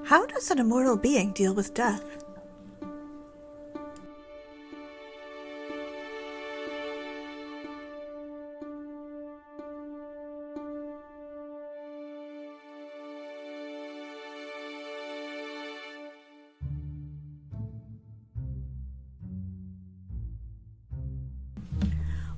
How does an immortal being deal with death?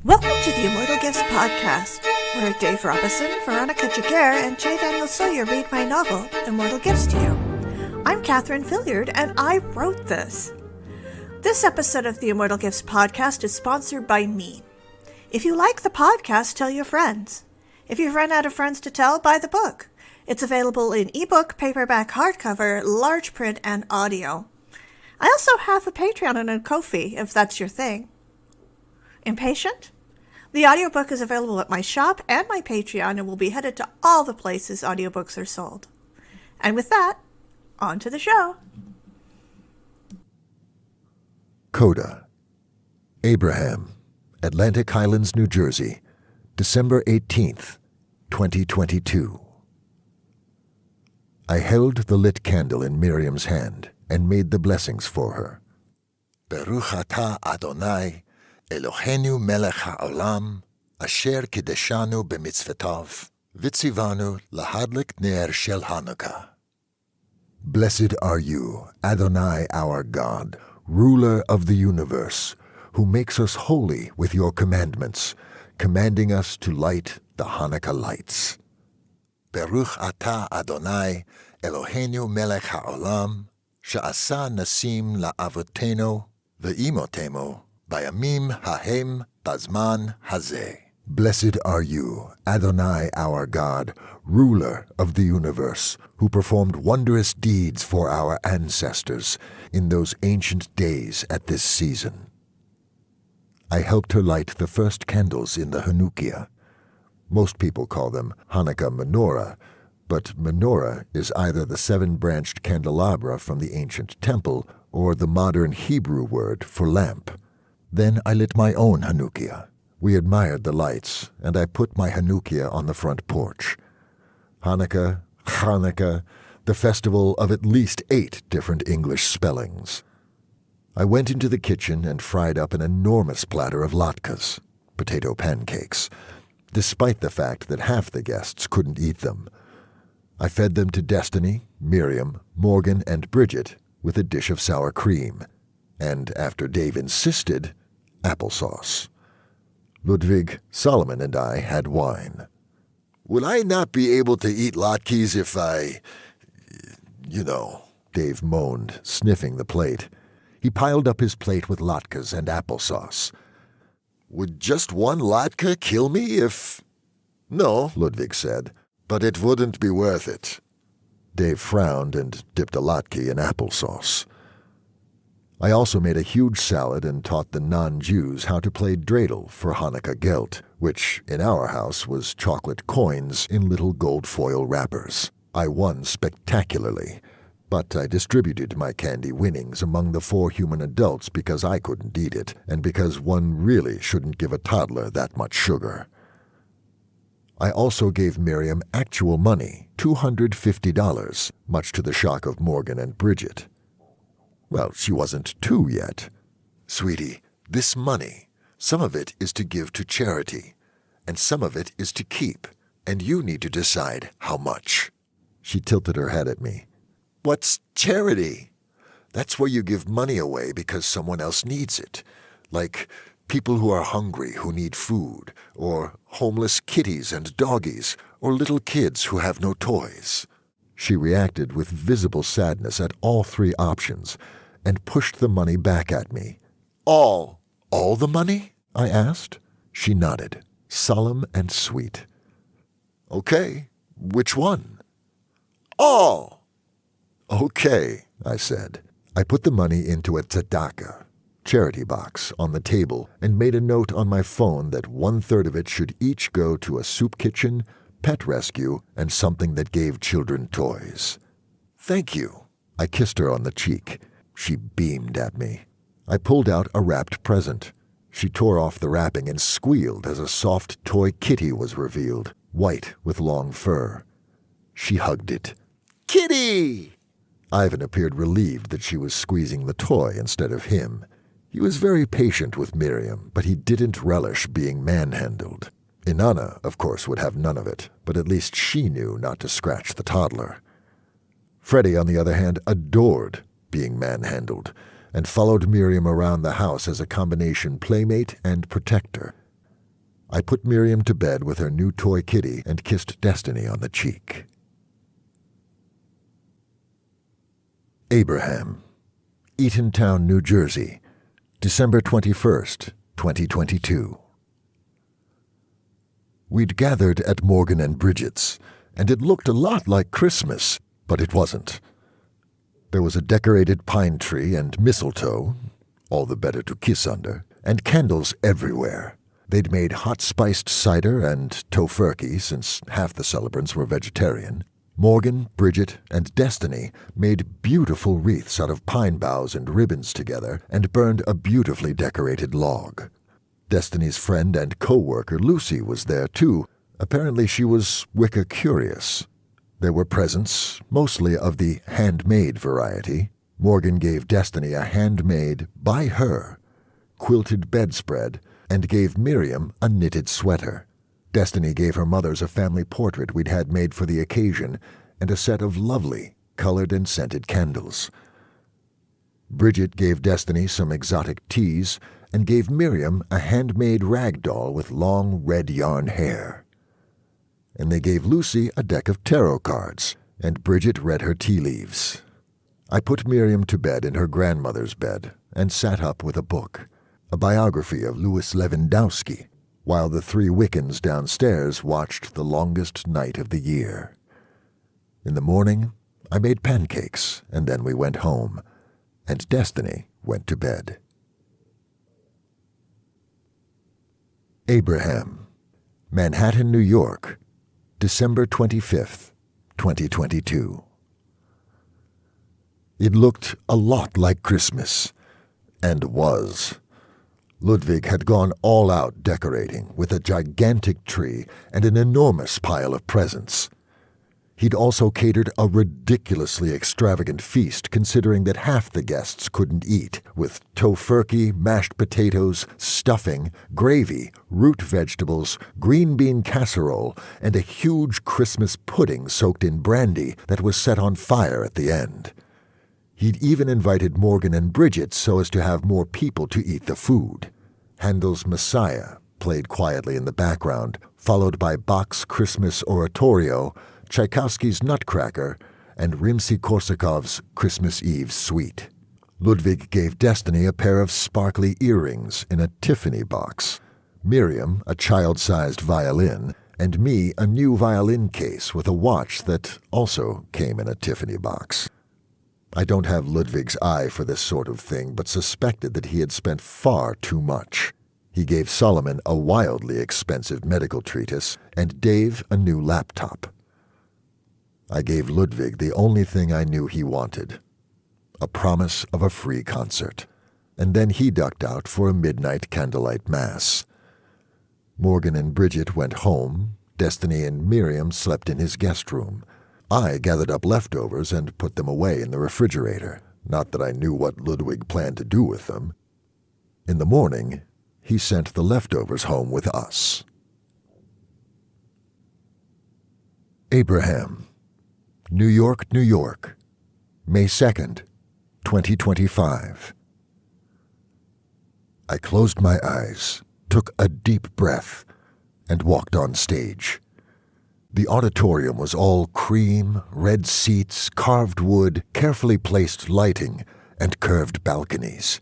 Welcome to the Immortal Gifts Podcast, where Dave Robison, Veronica Giguerre, and J Daniel Sawyer read my novel, Immortal Gifts, to you. I'm Catherine Filliard, and I wrote this. This episode of the Immortal Gifts Podcast is sponsored by me. If you like the podcast, tell your friends. If you've run out of friends to tell, buy the book. It's available in ebook, paperback, hardcover, large print, and audio. I also have a Patreon and a Ko-fi, if that's your thing. Impatient? The audiobook is available at my shop and my Patreon and will be headed to all the places audiobooks are sold. And with that, on to the show. Coda. Abraham, Atlantic Highlands, New Jersey, December 18th, 2022. I held the lit candle in Miriam's hand and made the blessings for her. Baruch atah Adonai, Eloheinu melech ha'olam, asher kideshanu b'mitzvotav, v'tzivanu lahadlik ner shel Hanukkah. Blessed are you, Adonai our God, ruler of the universe, who makes us holy with your commandments, commanding us to light the Hanukkah lights. Baruch atah Adonai, Eloheinu melech ha'olam, she'asa nasim la'avotenu ve'imotenu, bayamim hahem bazman hazeh. Blessed are you, Adonai our God, ruler of the universe, who performed wondrous deeds for our ancestors in those ancient days at this season. I helped her light the first candles in the Hanukkah. Most people call them Hanukkah menorah, but menorah is either the seven-branched candelabra from the ancient temple or the modern Hebrew word for lamp. Then I lit my own Hanukkah. We admired the lights, and I put my Hanukkah on the front porch. Hanukkah, Chanukah, the festival of at least 8 different English spellings. I went into the kitchen and fried up an enormous platter of latkes, potato pancakes, despite the fact that half the guests couldn't eat them. I fed them to Destiny, Miriam, Morgan, and Bridget with a dish of sour cream, and after Dave insisted, applesauce. Ludwig, Solomon, and I had wine. Will I not be able to eat latkes if I... Dave moaned, sniffing the plate. He piled up his plate with latkes and applesauce. Would just one latke kill me if... No, Ludwig said, but it wouldn't be worth it. Dave frowned and dipped a latke in applesauce. I also made a huge salad and taught the non-Jews how to play dreidel for Hanukkah Gelt, which in our house was chocolate coins in little gold foil wrappers. I won spectacularly, but I distributed my candy winnings among the 4 human adults because I couldn't eat it, and because one really shouldn't give a toddler that much sugar. I also gave Miriam actual money, $250, much to the shock of Morgan and Bridget. Well, she wasn't 2 yet. Sweetie, this money, some of it is to give to charity, and some of it is to keep, and you need to decide how much. She tilted her head at me. What's charity? That's where you give money away because someone else needs it, like people who are hungry who need food, or homeless kitties and doggies, or little kids who have no toys. She reacted with visible sadness at all 3 options, and pushed the money back at me. All the money? I asked. She nodded, solemn and sweet. Okay, which one? All! Okay, I said. I put the money into a tzedakah, charity box, on the table, and made a note on my phone that 1/3 of it should each go to a soup kitchen, pet rescue, and something that gave children toys. Thank you. I kissed her on the cheek. She beamed at me. I pulled out a wrapped present. She tore off the wrapping and squealed as a soft toy kitty was revealed, white with long fur. She hugged it. Kitty! Ivan appeared relieved that she was squeezing the toy instead of him. He was very patient with Miriam, but he didn't relish being manhandled. Inanna, of course, would have none of it, but at least she knew not to scratch the toddler. Freddie, on the other hand, adored being manhandled, and followed Miriam around the house as a combination playmate and protector. I put Miriam to bed with her new toy kitty and kissed Destiny on the cheek. Abraham, Eatontown, New Jersey, December 21st, 2022. We'd gathered at Morgan and Bridget's, and it looked a lot like Christmas, but it wasn't. There was a decorated pine tree and mistletoe, all the better to kiss under, and candles everywhere. They'd made hot-spiced cider and tofurkey, since half the celebrants were vegetarian. Morgan, Bridget, and Destiny made beautiful wreaths out of pine boughs and ribbons together and burned a beautifully decorated log. Destiny's friend and co-worker Lucy was there too. Apparently she was Wicca curious. There were presents, mostly of the handmade variety. Morgan gave Destiny a handmade, by her, quilted bedspread and gave Miriam a knitted sweater. Destiny gave her mother's a family portrait we'd had made for the occasion and a set of lovely, colored and scented candles. Bridget gave Destiny some exotic teas and gave Miriam a handmade rag doll with long red yarn hair. And they gave Lucy a deck of tarot cards, and Bridget read her tea leaves. I put Miriam to bed in her grandmother's bed and sat up with a book, a biography of Louis Lewandowski, while the three Wiccans downstairs watched the longest night of the year. In the morning, I made pancakes, and then we went home, and Destiny went to bed. Abraham, Manhattan, New York, December 25th, 2022. It looked a lot like Christmas, and was. Ludwig had gone all out decorating with a gigantic tree and an enormous pile of presents. He'd also catered a ridiculously extravagant feast, considering that half the guests couldn't eat, with tofurkey, mashed potatoes, stuffing, gravy, root vegetables, green bean casserole, and a huge Christmas pudding soaked in brandy that was set on fire at the end. He'd even invited Morgan and Bridget so as to have more people to eat the food. Handel's Messiah played quietly in the background, followed by Bach's Christmas Oratorio, Tchaikovsky's Nutcracker, and Rimsky-Korsakov's Christmas Eve Suite. Ludwig gave Destiny a pair of sparkly earrings in a Tiffany box, Miriam a child-sized violin, and me a new violin case with a watch that also came in a Tiffany box. I don't have Ludwig's eye for this sort of thing, but suspected that he had spent far too much. He gave Solomon a wildly expensive medical treatise, and Dave a new laptop. I gave Ludwig the only thing I knew he wanted, a promise of a free concert, and then he ducked out for a midnight candlelight mass. Morgan and Bridget went home. Destiny and Miriam slept in his guest room. I gathered up leftovers and put them away in the refrigerator, not that I knew what Ludwig planned to do with them. In the morning, he sent the leftovers home with us. Abraham, New York, New York, May 2nd, 2025. I closed my eyes, took a deep breath, and walked on stage. The auditorium was all cream, red seats, carved wood, carefully placed lighting, and curved balconies.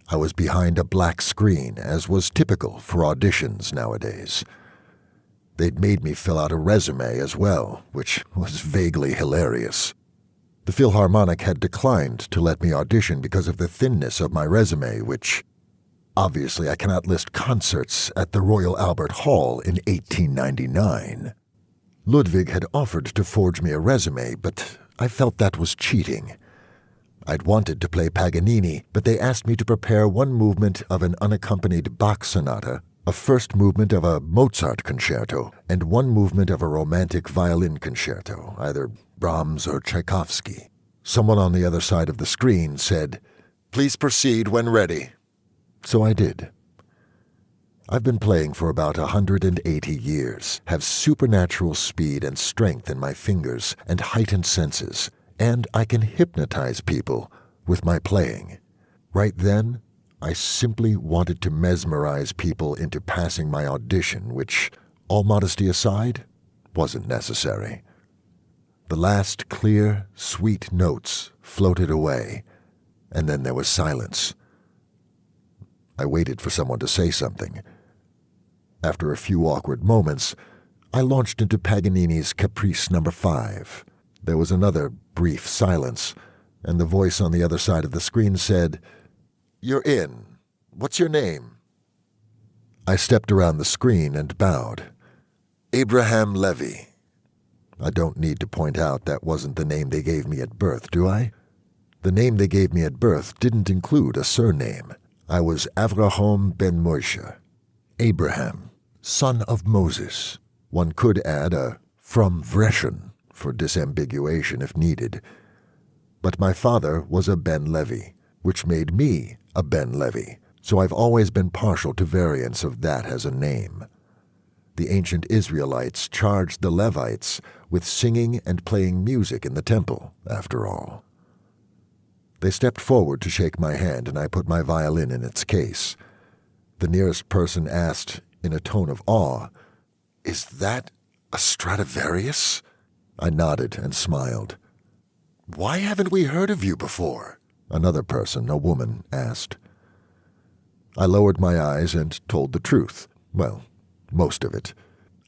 I was behind a black screen, as was typical for auditions nowadays. They'd made me fill out a resume as well, which was vaguely hilarious. The Philharmonic had declined to let me audition because of the thinness of my resume, which, obviously, I cannot list concerts at the Royal Albert Hall in 1899. Ludwig had offered to forge me a resume, but I felt that was cheating. I'd wanted to play Paganini, but they asked me to prepare one movement of an unaccompanied Bach sonata, a first movement of a Mozart concerto, and one movement of a romantic violin concerto, either Brahms or Tchaikovsky. Someone on the other side of the screen said, "Please proceed when ready." So I did. I've been playing for about 180 years, have supernatural speed and strength in my fingers and heightened senses, and I can hypnotize people with my playing. Right then, I simply wanted to mesmerize people into passing my audition, which, all modesty aside, wasn't necessary. The last clear, sweet notes floated away, and then there was silence. I waited for someone to say something. After a few awkward moments, I launched into Paganini's Caprice No. 5. There was another brief silence, and the voice on the other side of the screen said, "You're in. What's your name?" I stepped around the screen and bowed. "Abraham Levy." I don't need to point out that wasn't the name they gave me at birth, do I? The name they gave me at birth didn't include a surname. I was Avraham ben Moshe, Abraham, son of Moses. One could add a from Vreshen for disambiguation if needed. But my father was a Ben Levi, which made me a Ben Levi, so I've always been partial to variants of that as a name. The ancient Israelites charged the Levites with singing and playing music in the temple, after all. They stepped forward to shake my hand, and I put my violin in its case. The nearest person asked, in a tone of awe, "Is that a Stradivarius?" I nodded and smiled. "Why haven't we heard of you before?" another person, a woman, asked. I lowered my eyes and told the truth. Well, most of it.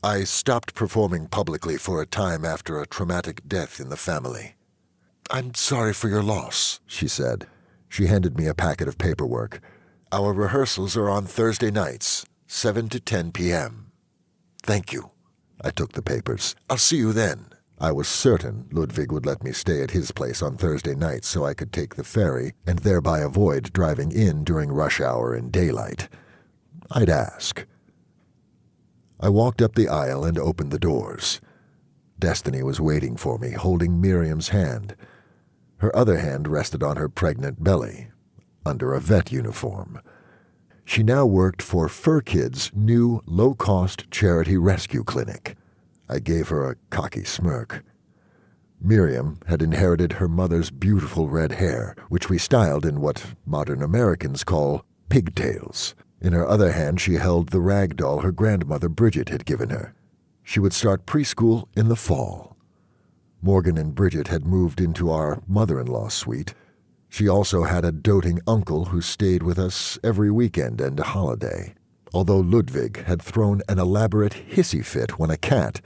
I stopped performing publicly for a time after a traumatic death in the family. "I'm sorry for your loss," she said. She handed me a packet of paperwork. "Our rehearsals are on Thursday nights, 7 to 10 p.m. "Thank you." I took the papers. "I'll see you then." I was certain Ludwig would let me stay at his place on Thursday nights so I could take the ferry and thereby avoid driving in during rush hour and daylight. I'd ask. I walked up the aisle and opened the doors. Destiny was waiting for me, holding Miriam's hand. Her other hand rested on her pregnant belly, under a vet uniform. She now worked for Fur Kid's new low-cost charity rescue clinic. I gave her a cocky smirk. Miriam had inherited her mother's beautiful red hair, which we styled in what modern Americans call pigtails. In her other hand she held the rag doll her grandmother Bridget had given her. She would start preschool in the fall. Morgan and Bridget had moved into our mother-in-law suite. She also had a doting uncle who stayed with us every weekend and holiday, although Ludwig had thrown an elaborate hissy fit when a cat,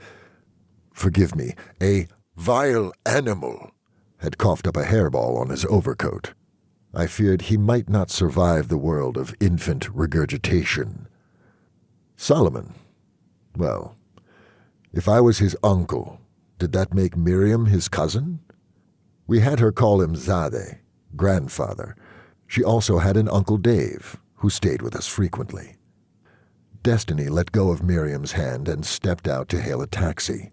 a vile animal, had coughed up a hairball on his overcoat. I feared he might not survive the world of infant regurgitation. Solomon, well, if I was his uncle, did that make Miriam his cousin? We had her call him Zadeh, grandfather. She also had an Uncle Dave, who stayed with us frequently. Destiny let go of Miriam's hand and stepped out to hail a taxi.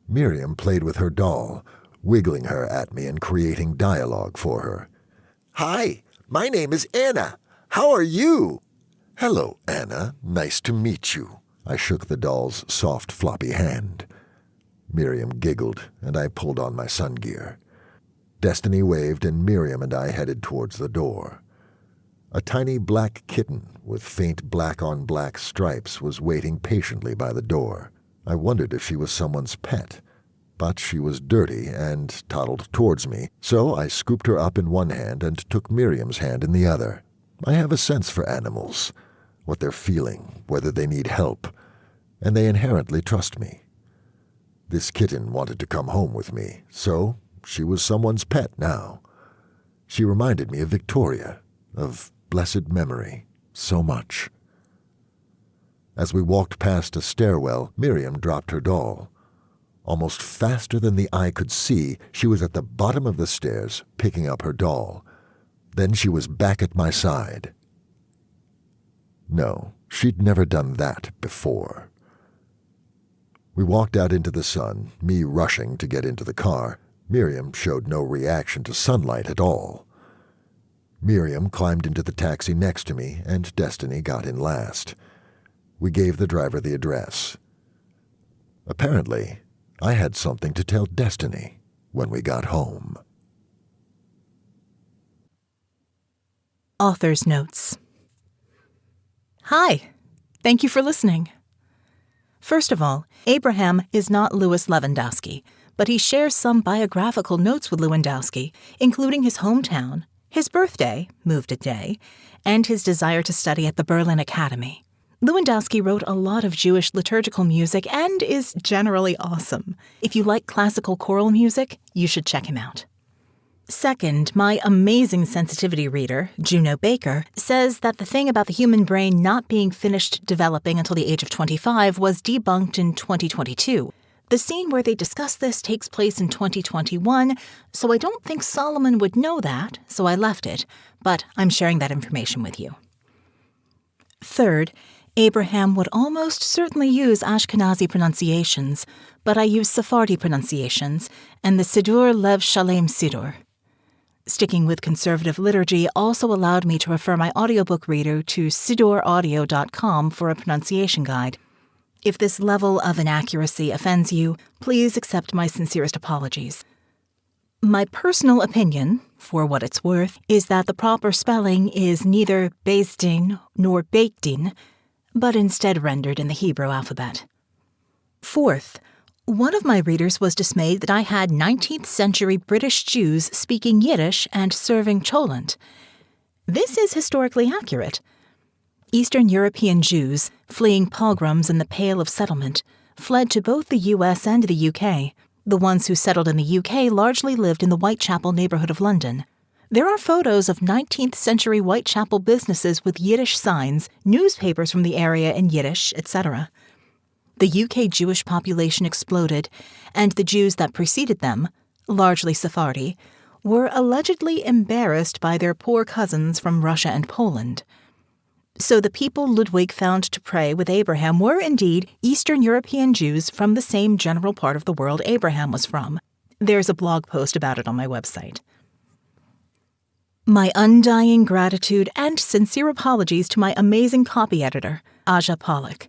Miriam played with her doll, wiggling her at me and creating dialogue for her. "Hi, my name is Anna. How are you?" "Hello, Anna. Nice to meet you." I shook the doll's soft, floppy hand. Miriam giggled, and I pulled on my sun gear. Destiny waved, and Miriam and I headed towards the door. A tiny black kitten with faint black-on-black stripes was waiting patiently by the door. I wondered if she was someone's pet, but she was dirty and toddled towards me, so I scooped her up in one hand and took Miriam's hand in the other. I have a sense for animals, what they're feeling, whether they need help, and they inherently trust me. This kitten wanted to come home with me, so she was someone's pet now. She reminded me of Victoria, of blessed memory, so much. As we walked past a stairwell, Miriam dropped her doll. Almost faster than the eye could see, she was at the bottom of the stairs, picking up her doll. Then she was back at my side. No, she'd never done that before. We walked out into the sun, me rushing to get into the car. Miriam showed no reaction to sunlight at all. Miriam climbed into the taxi next to me, and Destiny got in last. We gave the driver the address. Apparently, I had something to tell Destiny when we got home. Author's Notes. Hi, thank you for listening. First of all, Abraham is not Louis Lewandowski, but he shares some biographical notes with Lewandowski, including his hometown, his birthday, moved a day, and his desire to study at the Berlin Academy. Lewandowski wrote a lot of Jewish liturgical music and is generally awesome. If you like classical choral music, you should check him out. Second, my amazing sensitivity reader, Juno Baker, says that the thing about the human brain not being finished developing until the age of 25 was debunked in 2022. The scene where they discuss this takes place in 2021, so I don't think Solomon would know that, so I left it, but I'm sharing that information with you. Third, Abraham would almost certainly use Ashkenazi pronunciations, but I use Sephardi pronunciations and the Siddur Lev Shalem Siddur. Sticking with conservative liturgy also allowed me to refer my audiobook reader to siduraudio.com for a pronunciation guide. If this level of inaccuracy offends you, please accept my sincerest apologies. My personal opinion, for what it's worth, is that the proper spelling is neither Beis Din nor Beit Din, but instead rendered in the Hebrew alphabet. Fourth, one of my readers was dismayed that I had 19th century British Jews speaking Yiddish and serving cholent. This is historically accurate. Eastern European Jews, fleeing pogroms in the Pale of Settlement, fled to both the U.S. and the UK. The ones who settled in the UK largely lived in the Whitechapel neighborhood of London. There are photos of 19th century Whitechapel businesses with Yiddish signs, newspapers from the area in Yiddish, etc. The UK Jewish population exploded, and the Jews that preceded them, largely Sephardi, were allegedly embarrassed by their poor cousins from Russia and Poland. So the people Ludwig found to pray with Abraham were indeed Eastern European Jews from the same general part of the world Abraham was from. There's a blog post about it on my website. My undying gratitude and sincere apologies to my amazing copy editor, Aja Pollock.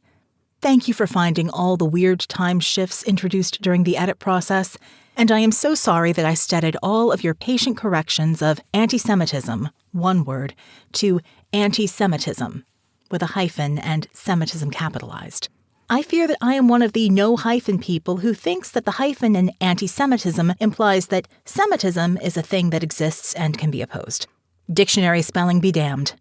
Thank you for finding all the weird time shifts introduced during the edit process, and I am so sorry that I steadied all of your patient corrections of anti-Semitism, one word, to anti-Semitism, with a hyphen and Semitism capitalized. I fear that I am one of the no-hyphen people who thinks that the hyphen in anti-Semitism implies that Semitism is a thing that exists and can be opposed. Dictionary spelling be damned.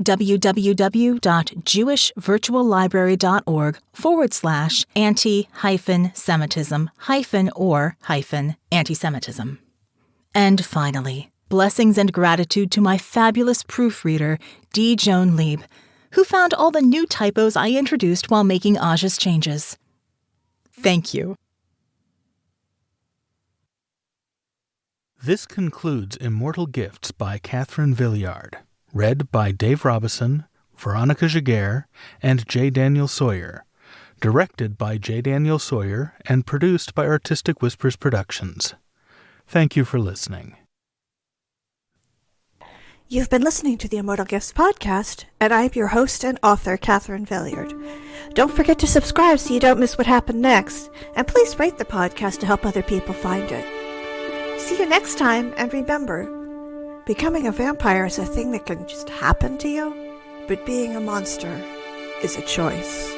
www.jewish-library.org/anti-Semitism-or-anti-Semitism. And finally, blessings and gratitude to my fabulous proofreader, D. Joan Lieb, who found all the new typos I introduced while making Aja's changes. Thank you. This concludes Immortal Gifts by Catherine Villiard, read by Dave Robison, Veronica Giguerre, and J Daniel Sawyer, directed by J Daniel Sawyer, and produced by Artistic Whispers Productions. Thank you for listening. You've been listening to the Immortal Gifts Podcast, and I'm your host and author, Catherine Villiard. Don't forget to subscribe so you don't miss what happened next, and please rate the podcast to help other people find it. See you next time, and remember, becoming a vampire is a thing that can just happen to you, but being a monster is a choice.